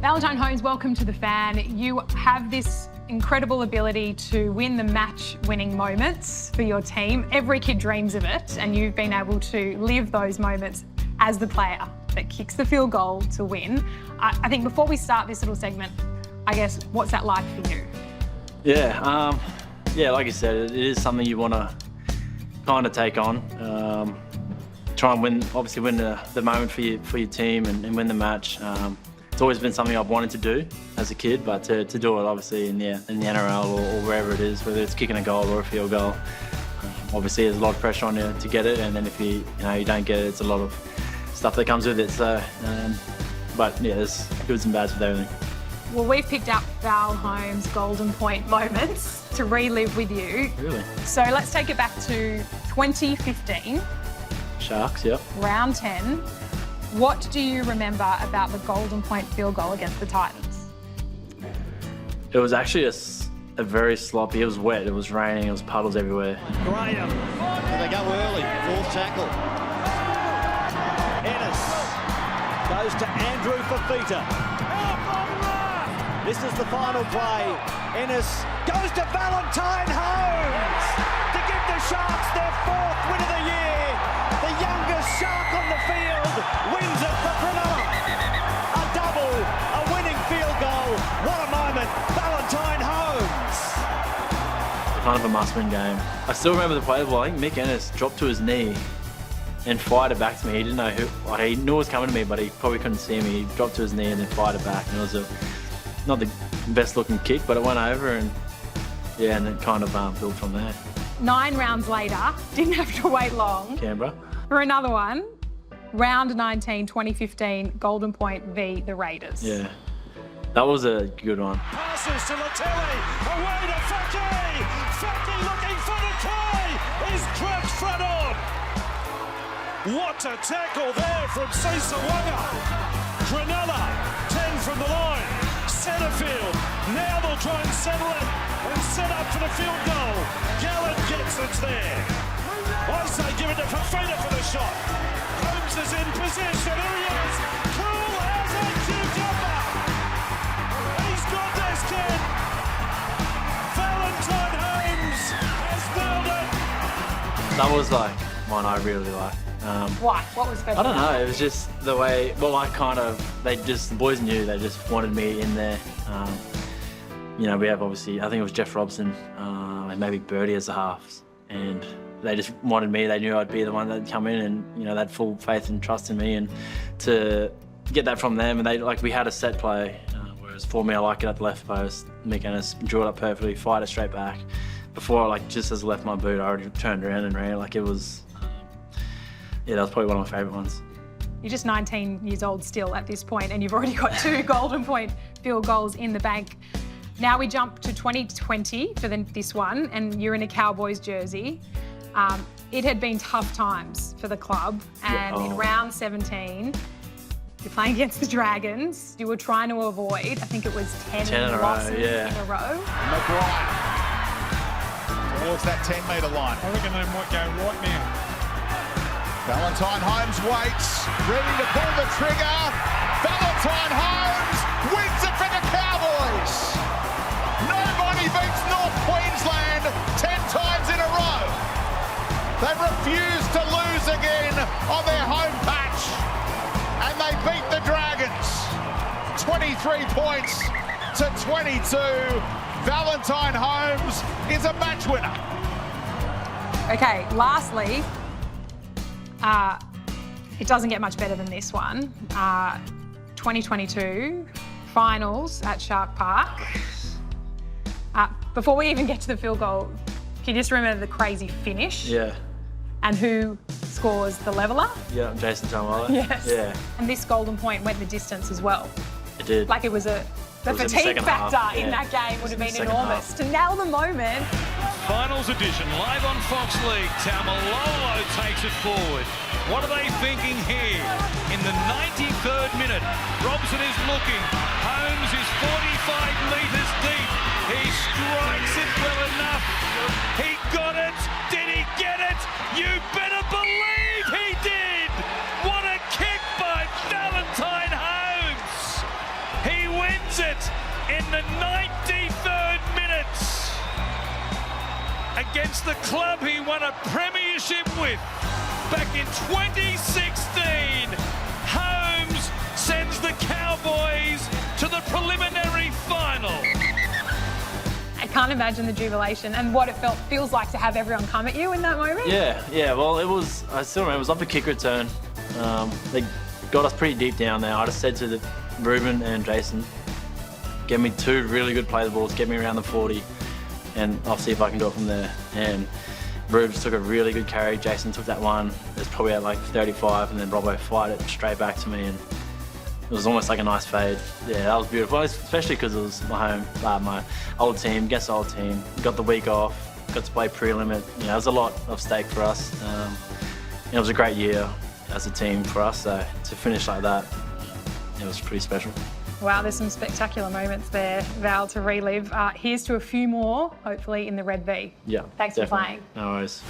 Valentine Holmes, welcome to The Fan. You have this incredible ability to win the match-winning moments for your team. Every kid dreams of it, and you've been able to live those moments as the player that kicks the field goal to win. I think before we start this little segment, I guess, what's that like for you? Yeah, like you said, it is something you want to kind of take on. Try and win, obviously win the moment for your team and win the match. It's always been something I've wanted to do as a kid, but to do it obviously in the NRL or wherever it is, whether it's kicking a goal or a field goal, obviously there's a lot of pressure on you to get it, and then if you don't get it, it's a lot of stuff that comes with it. So, but yeah, there's goods and bads with everything. Well, we've picked up Val Holmes' golden point moments to relive with you. Really? So let's take it back to 2015. Sharks, yep. Round 10. What do you remember about the golden point field goal against the Titans? It was actually a very sloppy, it was wet, it was raining, it was puddles everywhere. Graham, and they go early, fourth tackle. Ennis goes to Andrew Fafita. This is the final play. Ennis goes to Valentine Holmes to give the Sharks their fourth win of the year. The youngest Shark on the field wins it for Cronulla. A double, a winning field goal. What a moment, Valentine Holmes. Kind of a must-win game. I still remember the play. Well, I think Mick Ennis dropped to his knee and fired it back to me. He didn't know who. He knew it was coming to me, but he probably couldn't see me. He dropped to his knee and then fired it back, and it was not the best-looking kick, but it went over, and yeah, and it kind of built from there. 9 rounds later, didn't have to wait long. Canberra. For another one, round 19, 2015, Golden Point v the Raiders. Yeah, that was a good one. Passes to Latelli, away to Faki. Faki looking for the try, is clapped front on. What a tackle there from Sisawanga. Cronulla, 10 from the line. Centrefield, now they'll try and settle it and set up for the field goal. Gallen gets it there. I say give it to Fafita for the shot. Holmes is in position, here he is. Cool as a cucumber. He's got this kid. Valentine Holmes has nailed it. That was like one I really liked. Why? What was special? I don't know, it was just the way, well, the boys knew, they just wanted me in there. We have obviously, I think it was Jeff Robson, and maybe Birdie as the halves, and they just wanted me. They knew I'd be the one that'd come in, and they had full faith and trust in me, and to get that from them, and we had a set play, whereas for me, I like it at the left post. Mick Ennis drew it up perfectly, fired it straight back. Before, just as I left my boot, I already turned around and ran. It was. Yeah, that was probably one of my favourite ones. You're just 19 years old still at this point, and you've already got 2 golden point field goals in the bank. Now we jump to 2020 for this one, and you're in a Cowboys jersey. It had been tough times for the club, and in round 17, you're playing against the Dragons. You were trying to avoid, I think it was 10 losses in a row. McGuire towards that 10-metre line. I reckon they might go right now. Valentine Holmes waits, ready to pull the trigger. Valentine Holmes wins it for the Cowboys. Nobody beats North Queensland 10 times in a row. They refuse to lose again on their home patch, and they beat the Dragons 23 points to 22. Valentine Holmes is a match winner. Okay, lastly, it doesn't get much better than this one. 2022 finals at Shark Park. Before we even get to the field goal, can you just remember the crazy finish? Yeah. And who scores the leveller? Yeah, Jason Taumalolo. Yes. Yeah. And this golden point went the distance as well. It did. It was the fatigue factor in that game would have been enormous. To nail the moment. Finals edition, live on Fox League. Taumalolo takes it forward. What are they thinking here? In the 93rd minute, Robson is looking. Holmes is 45 metres deep. He strikes it well enough. He got it. Did he get it? You better believe he did. What a kick by Valentine Holmes. He wins. the 93rd minute against the club he won a premiership with back in 2016. Holmes sends the Cowboys to the preliminary final. I can't imagine the jubilation and what it feels like to have everyone come at you in that moment. Yeah. Well, I still remember, it was off a kick return. They got us pretty deep down there. I just said to Ruben and Jason, get me 2 really good play the balls, get me around the 40, and I'll see if I can do it from there. And Rubes took a really good carry. Jason took that one. It was probably at like 35, and then Robbo fired it straight back to me, and it was almost like a nice fade. Yeah, that was beautiful, especially because it was my old team, against the old team. Got the week off, got to play pre-limit. You know, there was a lot of stake for us. It was a great year as a team for us, so to finish like that, it was pretty special. Wow, there's some spectacular moments there, Val, to relive. Here's to a few more, hopefully in the Red V. Yeah, Thanks definitely. for playing. No worries.